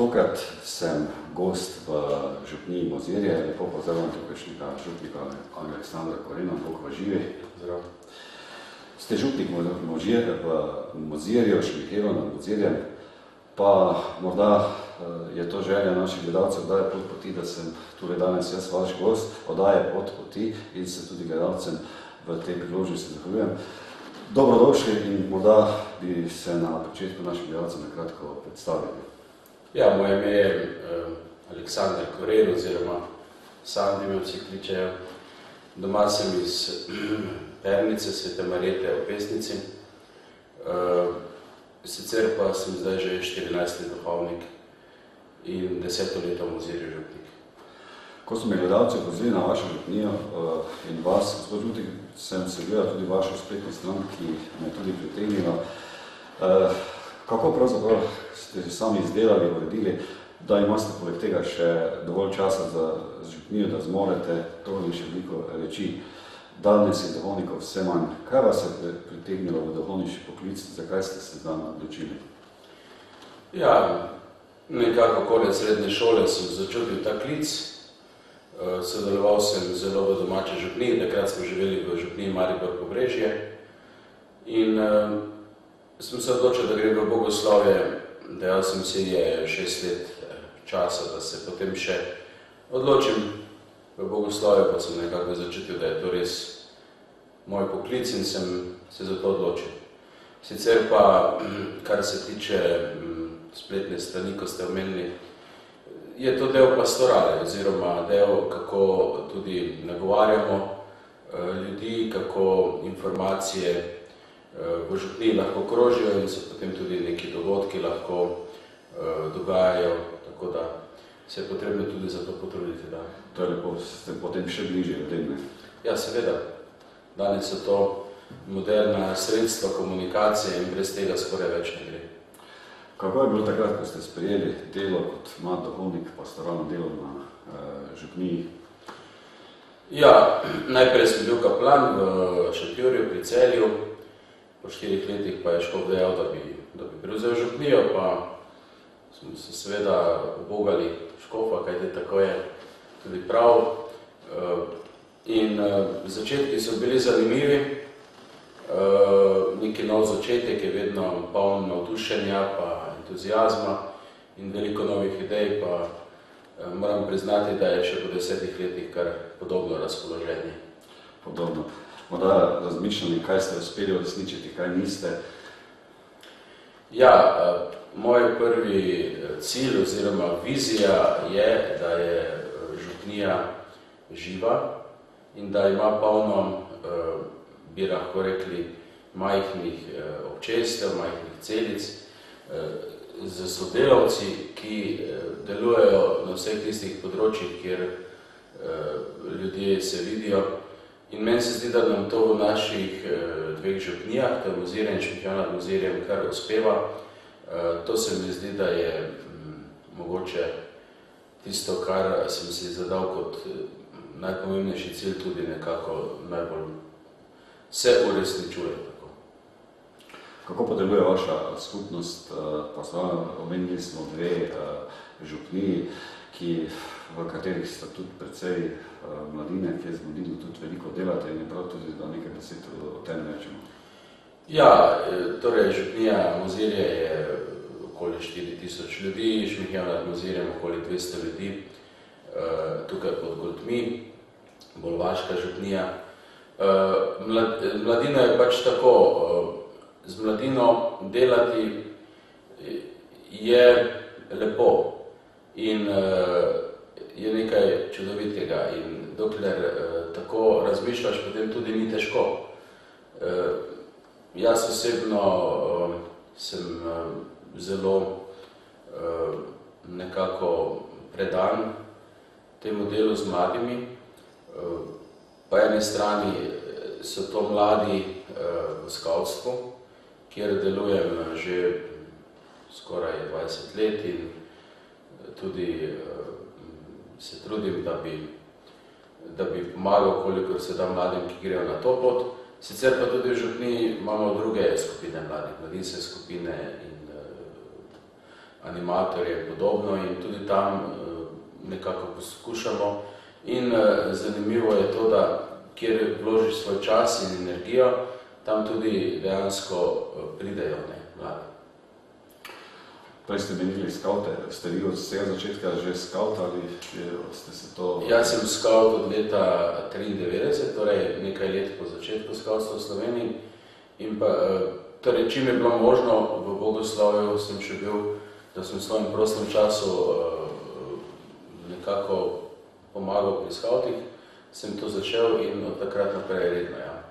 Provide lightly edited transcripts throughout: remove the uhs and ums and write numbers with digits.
Tokrat sem gost v župniji Mozirje, lepo pozdravljam tukajšnjega župnika Aleksandra Korena, Bog vas živi. Zdrav. Ste župnik v Mozirju, Šmihelju nad Mozirjem, pa morda je to želja naših gledalcev, da je pot poti, da sem tudi danes jaz vaš gost, odaje pot poti in se tudi gledalcem v tej priložnosti zahvaljujem. Dobrodošli in morda bi se na početku naših gledalcev nakratko predstavili. Ja, moje ime je Aleksandar Koren, oziroma Sandi me vsi kličejo. Doma sem iz Pernice, Svete Marjete v Pesnici. Sicer pa sem zdaj že 14. duhovnik in 10 leta v Mozirju župnik. Ko so me gledalci pozvali na vašo župnijo in vas, gospod župnik, sem se gledal tudi vašo spletno stran, ki me je tudi pritegnila. Kako pravzaprav ste sami izdelali, uredili, da imate poleg tega še dovolj časa za župnijo, da zmorete to in še veliko reči. Danes je duhovnikov vse manj. Kaj vas je pritegnilo v duhovniški poklic? Zakaj ste se zdaj odločili? Ja, nekako konec srednje šole sem začutil ta klic. Sodeloval sem zelo v domači župniji, takrat smo živeli v župniji Maribor Pobrežje. In sem se odločil, da gre v bogoslovje, dejal sem si je 6 let časa, da se potem še odločim v bogoslovje, pa sem nekako začutil, da je to res moj poklic in sem se za to odločil. Sicer pa, kar se tiče spletne strani, ko ste omenili, je to del pastorale, oziroma del, kako tudi nagovarjamo ljudi, kako informacije v župniji lahko krožijo in se potem tudi neki dogodki lahko dogajajo, tako da se je potrebno tudi za to potruditi. Da. To je lepo, ste potem še bližje ljudem, ne? Ja, seveda. Danes so to moderna sredstva komunikacije in brez tega skoraj več ne gre. Kako je bilo takrat, ko ste sprejeli delo kot mlad duhovnik, pastoralno delo na župniji? Ja, najprej sem bil kaplan v Šentjurju pri Celju. Po 4 letih pa je škof dejal, da bi prevzel župnijo, pa smo se seveda ubogali škofa, kajti tako je tudi prav. In začetki so bili zanimivi. Neki nov začetek je vedno poln navdušenja, pa entuzijazma in veliko novih idej, pa moram priznati, da je še po 10 letih kar podobno razpoloženje. Podobno. Morda razmišljali, kaj ste uspeli uresničiti, kaj niste? Ja, moj prvi cilj oziroma vizija je, da je župnija živa in da ima polno, bi lahko rekli, majhnih občestev, majhnih celic, z sodelavci, ki delujejo na vseh tistih področjih, kjer ljudje se vidijo. In meni se zdi, da nam to v naših dveh župnijah, to je Mozirje in Šmihelj nad Mozirjem, kar uspeva. To se mi zdi, da je mogoče tisto, kar sem si zadal kot najpomembnejši cilj, tudi nekako najbolj se uresničuje. Kako pa deluje vaša skupnost? Pa omenili smo 2 župniji, v katerih sta tudi precej mladine, ki je z mladino tudi veliko delate in je prav tudi, da nekaj besed o tem rečemo. Ja, torej župnija Mozirje je okoli 4000 ljudi, Šmihelj nad Mozirjem okoli 200 ljudi, tukaj pod Goltmi, Bolvaška župnija. Mladina je pač tako, z mladino delati je lepo in je nekaj čudovitega in dokler tako razmišljaš, potem tudi ni težko. Jaz osebno sem zelo nekako predan temu delu z mladimi. Po eni strani so to mladi v skavtstvu, kjer delujem že skoraj 20 let in tudi se trudim, da bi pomagal, kolikor se da mladim, ki grejo na to pot. Sicer pa tudi v župniji imamo druge skupine mladih, mladinske skupine in animatorje in podobno in tudi tam nekako poskušamo. In zanimivo je to, da kjer vložiš svoj čas in energijo, tam tudi dejansko pridejo mladi. Prej ste menili skavte, ste vi od vsega začetka že skavt ali ste se to... Jaz sem skavt od leta 1993, torej nekaj let po začetku skavtstva v Sloveniji. In pa, torej, čim je bilo možno v Bogoslavju, sem še bil, da sem v svojem prostem času nekako pomagal pri skavtih, sem to začel in od takrat naprej redno, ja.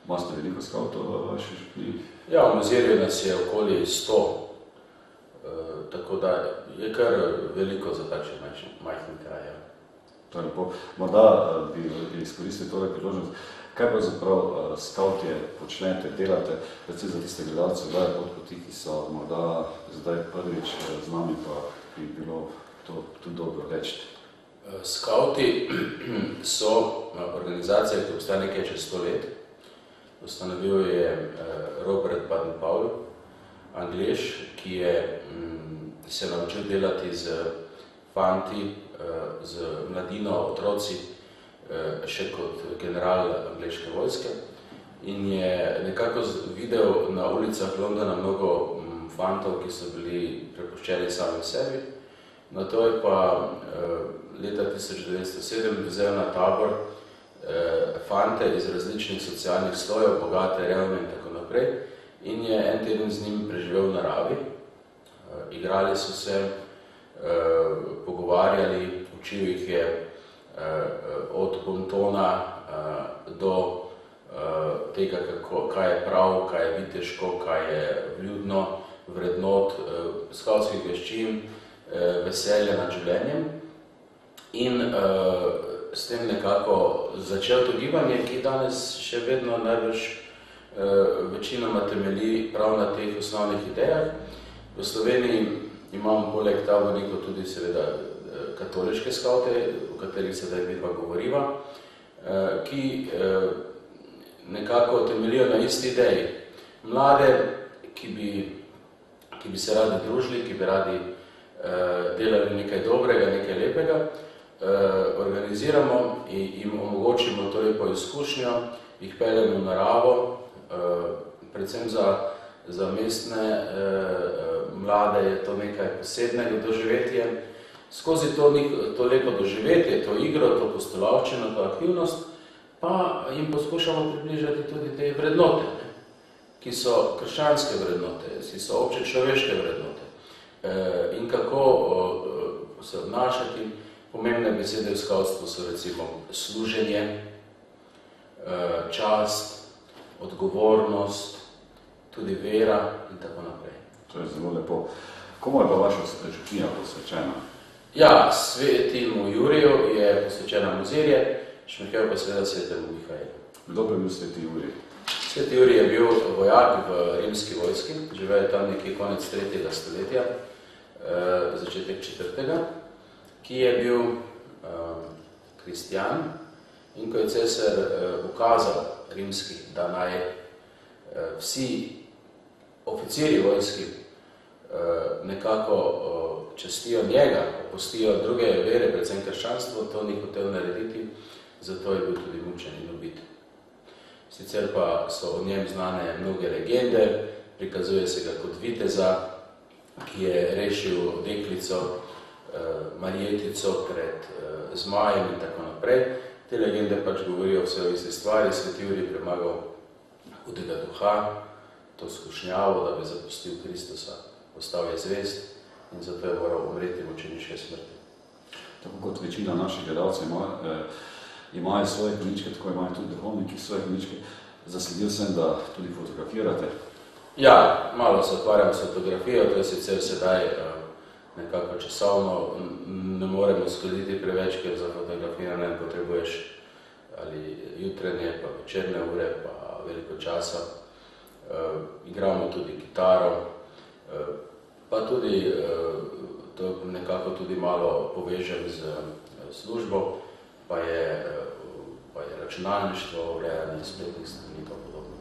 Imate veliko skavtov v vaši župniji? Ja, v Mozirju nas je okoli 100. Tako da je kar veliko za takšen majhen kraj. Ja. Torej, morda bi izkoristili tole priložnost. Kaj pravzaprav skavtje počnete, delate, predvsem za tiste gledalce Oddaje Pot poti, ki so morda zdaj prvič z nami, pa bi bilo to tudi dobro reči? Skavti so organizacija, ki obstaja nekaj čez 100 let. Ustanovil je Robert Baden-Powell, Anglež, ki je se naučil delati z fanti, z mladino, otroci, še kot general angleške vojske. In je nekako videl na ulicah Londona mnogo fantov, ki so bili prepuščeni sami sebi. Na to je pa leta 1907 vzel na tabor fante iz različnih socialnih slojev, bogate, revne in tako naprej. In je en teden z njim preživel v naravi. Igrali so se, pogovarjali, učil jih je od bontona do tega, kaj je prav, kaj je viteško, kaj je vljudno, vrednot, skavtskih veščin, veselja nad življenjem. In s tem nekako začel to gibanje, ki danes še vedno najbrž večinoma temelji prav na teh osnovnih idejah. V Sloveniji imamo poleg tabornikov tudi seveda katoliške skavte, o katerih sedaj midva govoriva, ki nekako temeljijo na isti ideji. Mlade, ki bi se radi družili, ki bi radi delali nekaj dobrega, nekaj lepega, organiziramo in jim omogočimo to lepo izkušnjo, jih peljemo v naravo, predvsem za mestne mlade je to nekaj posebnega doživetje. Skozi to lepo doživetje, to igro, to postolavščino, to aktivnost, pa jim poskušamo približati tudi te vrednote, ki so krščanske vrednote, ki so obče človeške vrednote. In kako se obnašati. Pomembne besede v skavtstvu so recimo služenje, čast, odgovornost, tudi vera in tako naprej. To je zelo lepo. Komu je pa vaša župnija posvečena? Ja, svetemu Juriju je posvečena Mozirje, Šmirkel pa seveda svetemu Mihajlu. Kdo pa je bil sveti Jurij? Sveti Jurij je bil vojak v rimski vojski, živel je tam nekje konec 3. stoletja, začetek 4. ki je bil kristjan in ko je cesar ukazal rimski, da naj vsi oficiri vojski nekako častijo njega, opustijo druge vere, predvsem krščanstvo, to ni hotel narediti, zato je bil tudi mučen in ubit. Sicer pa so o njem znane mnoge legende, prikazuje se ga kot viteza, ki je rešil deklico, Marjetico pred zmajem in tako naprej. Te legende pač govorijo vse o iste stvari. Sveti Jurij je premagal hudega duha, to skušnjavo, da bi zapustil Kristusa, postal je zvest in zato je moral umreti mučeniške smrti. Tako kot večina naših gledalcev imajo svoje koničke, tako imajo tudi duhovniki svoje koničke. Zasledil sem, da tudi fotografirate. Ja, malo se ukvarjam s fotografijo, to je sicer sedaj nekako časovno ne moremo skladiti preveč, ker za fotografiranje potrebuješ ali jutranje, pa večerne ure, pa veliko časa. Igramo tudi kitaro, pa tudi to nekako tudi malo povežem z službo, pa je računalništvo, urejanje spletnih strani in podobno.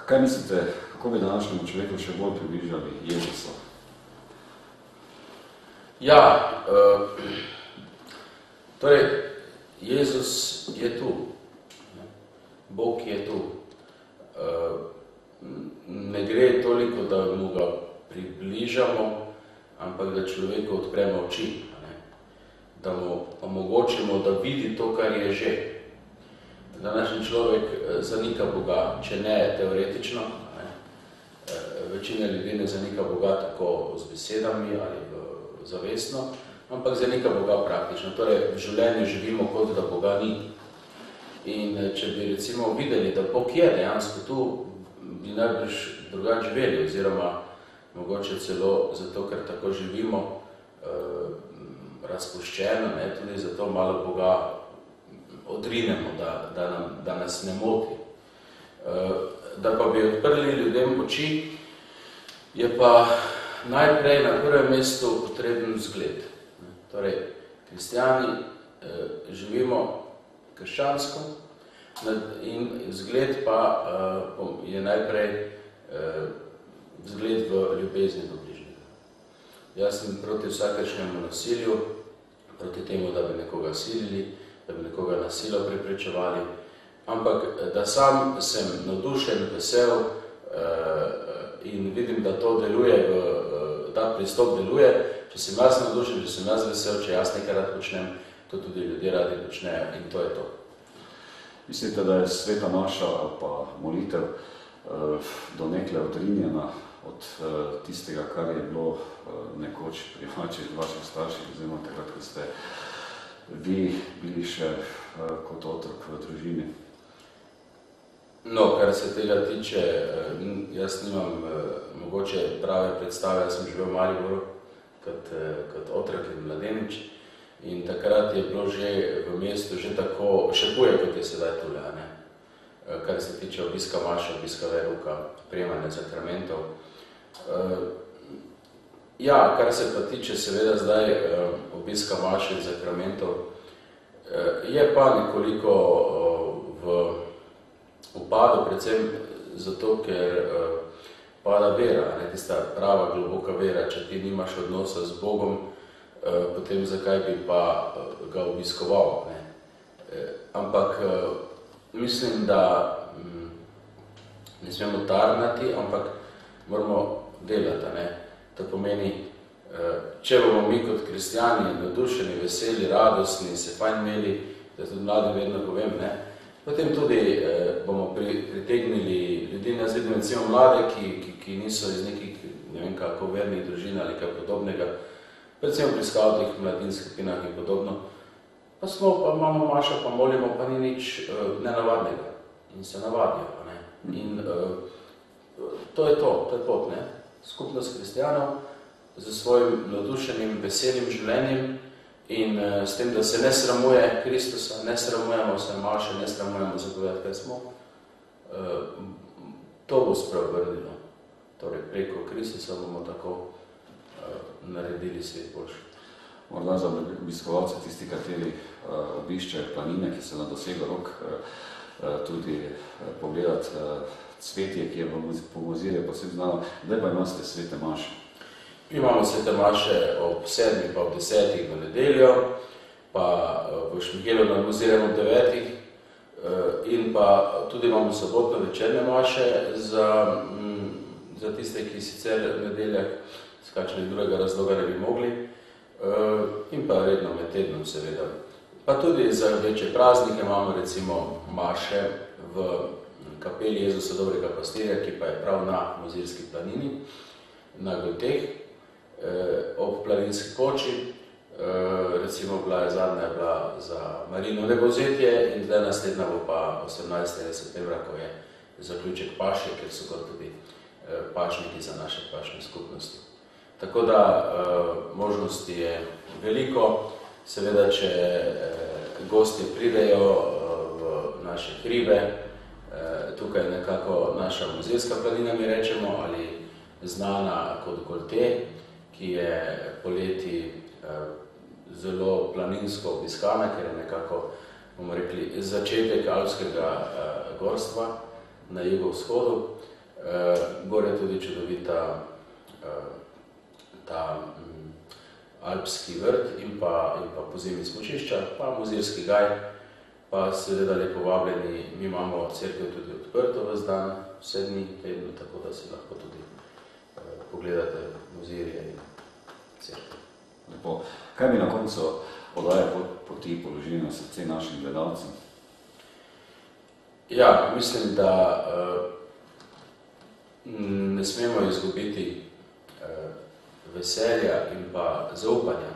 kaj mislite, kako bi današnjemu človeku še bolj približali Jezusa? Ja, torej, Jezus je tu. Bog je tu. Ne gre toliko, da mu ga približamo, ampak da človeku odpremo oči, da mu omogočimo, da vidi to, kar je že. Današnji človek zanika Boga, če ne teoretično. Večina ljudi ne zanika Boga tako z besedami ali zavestno, ampak zanika Boga praktično. Torej, v življenju živimo kot da Boga ni. In če bi recimo videli, da Bog je dejansko tu, bi najbrž drugače živeli, oziroma mogoče celo zato, ker tako živimo, razpuščeno, tudi zato malo Boga odrinemo, da nas ne moti. Da pa bi odprli ljudem oči, je pa najprej na prvem mestu potreben vzgled. Torej, kristjani živimo krščansko in vzgled pa je najprej vzgled v ljubezni do bližnjega. Jaz sem proti vsakršnemu nasilju, proti temu, da bi nekoga silili, da bi nekoga nasilo preprečevali, ampak da sam sem navdušen, vesel in vidim, da to deluje, ta pristop deluje. Če sem jaz navdušen, če sem jaz vesel, če jaz nekaj rad počnem, to tudi ljudje radi počnejo in to je to. Mislite, da je sveta maša ali pa molitev donekle odrinjena od tistega, kar je bilo nekoč pri vaših starših, oziroma takrat, ko ste vi bili še kot otrok v družini? No, kar se tega tiče, jaz nimam mogoče prave predstave, jaz sem živel v Mariboru kot otrok in mladenič in takrat je bilo že v mestu že tako, še huje, kot je sedaj tule, kar se tiče obiska maše, obiska veruka, prijemanja sakramentov. Ja, kar se pa tiče seveda zdaj obiska maše in sakramentov, je pa nekoliko v upadu, predvsem zato, ker pada vera, tista prava, globoka vera. Če ti nimaš odnosa z Bogom, potem zakaj bi pa ga obiskoval? Ampak mislim, da ne smemo tarnati, ampak moramo delati. To pomeni, če bomo mi kot kristjani navdušeni, veseli, radostni, se fajn imeli, da tudi mladim vedno povem, potem tudi bomo pritegnili ljudi, jaz vidim recimo mlade, ki niso iz nekih, ne vem kako, vernih družin ali kaj podobnega, predvsem pri skavtih, mladinskih skupinah in podobno, pa imamo mašo, pa molimo, pa ni nič nenavadnega in se navadijo. In to je pot, skupnost kristjanov z svojim navdušenim, veselim življenjem in s tem, da se ne sramuje Kristusa, ne sramujemo se maše, ne sramujemo zagovedati, kaj smo, to bo spreobrnilo. Torej, preko Kristusa bomo tako naredili svet boljši. Morda za obiskovalce, tisti, kateri obiščejo planine, ki se na dosego rok tudi pogledati cvetje, ki je po Mozirju posebno znano. Kdaj pa imate svete maše? Imamo svete maše ob 7, pa ob 10 v nedeljo, pa v Šmihelu nad Mozirjem ob 9 in pa tudi imamo sobotno večerne maše za tiste, ki sicer v nedeljah z kakšnega drugega razloga ne bi mogli in pa redno med tednom seveda. Pa tudi za večje praznike imamo recimo maše v kapeli Jezusa Dobrega pastirja, ki pa je prav na Mozirski planini, na Golteh, ob Planinski koči. Recimo zadnja je bila za Marino nebovzetje in zdaj naslednja bo pa 18. septembra, ko je zaključek paše, ker so kot tudi pašniki za naše pašne skupnosti. Tako da možnosti je veliko. Seveda, če gosti pridejo v naše hribe, tukaj nekako naša Mozirska planina, mi rečemo, ali znana kot Golteh, ki je poleti zelo planinsko obiskana, ker je nekako, bomo rekli, začetek alpskega gorstva na jugovzhodu. Gor je tudi čudovita ta alpski vrt in pa pozimi smučišča, pa Mozirski gaj, pa seveda lepo vabljeni. Mi imamo cerkev tudi odprto ves dan, vse dni tednu, tako da si lahko tudi pogledate Mozirje in cerkev. Lepo. Kaj bi na koncu oddaje poti položili na srce našim gledalcem? Ja, mislim, da ne smemo izgubiti veselja in pa zaupanja.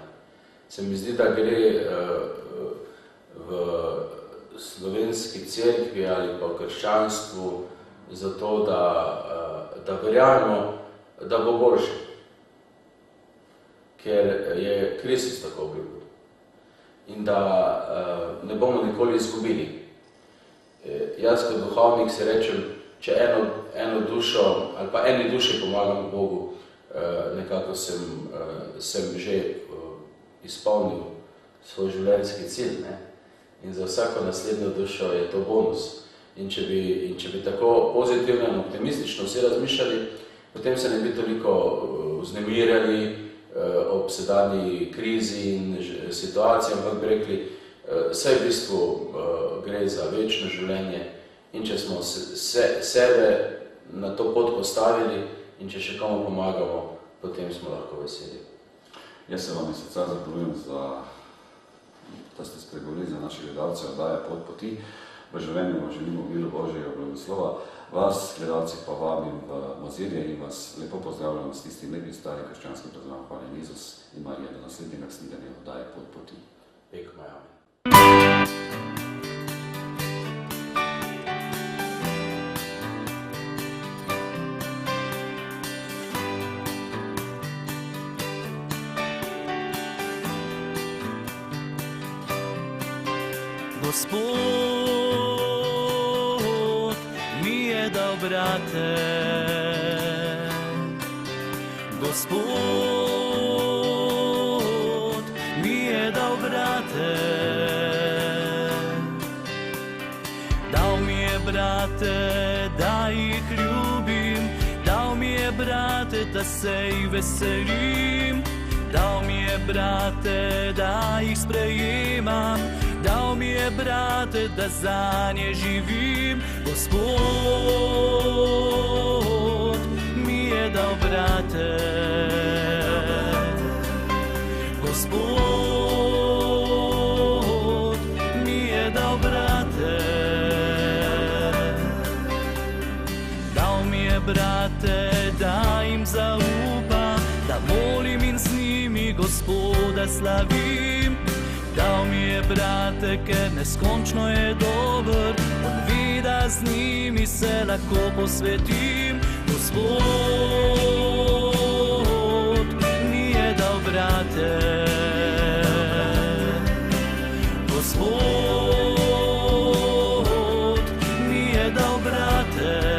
Se mi zdi, da gre v slovenski cerkvi ali pa v krščanstvu za to, da verjamemo, da bo boljše, ker je Kristus tako obljubil in da ne bomo nikoli izgubili. Jaz kot duhovnik si rečem, če eno dušo ali pa eni duši pomagam Bogu, nekako sem že izpolnil svoj življenjski cilj, ne? In za vsako naslednjo dušo je to bonus. In če bi tako pozitivno in optimistično vsi razmišljali, potem se ne bi toliko vznemirjali ob sedanji krizi in situaciji, ampak bi rekli, vse v bistvu gre za večno življenje in če smo sebe na to pot postavili in če še komu pomagamo, potem smo lahko veseli. Jaz se vam iz srca zahvaljujem, da ste spregovorili za naše gledalce oddaje Pot poti. V življenju vam želimo obilo Božjega blagoslova. Vas, gledalci, pa vabim v Mozirje in vas lepo pozdravljam s tistim lepim starim krščanskim praznom. Hvala Jezus in Marija, do naslednjega snidenja oddaje Pot poti. Pek Majami. Gospod mi je dal brate, Gospod mi je dal brate, dal mi je brate, da jih ljubim, dal mi je brate, da se jih veselim, dal mi je brate, da jih sprejemam, dal mi je brate, da zanje živim. Gospod mi je dal brate, Gospod mi je dal brate, dal mi je brate, da jim zaupam, da molim in z njimi Gospoda slavim. Dal mi je brate, ker neskončno je dober, on ve, da z njimi se lahko posvetim. Gospod mi je dal brate, Gospod mi je dal brate.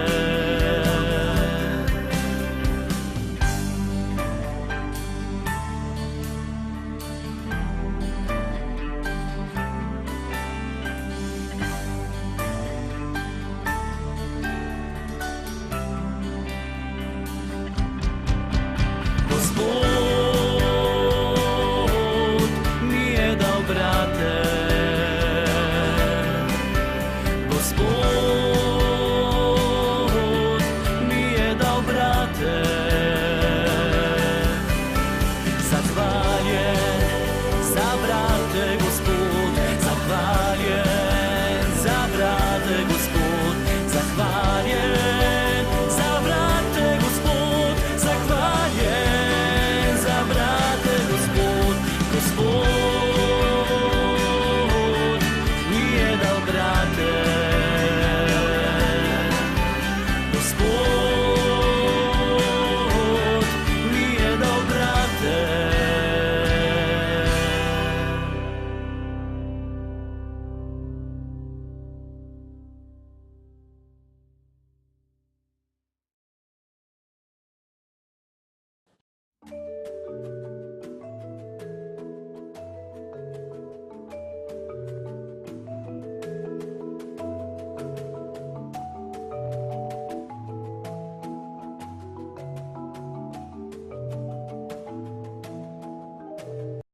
Za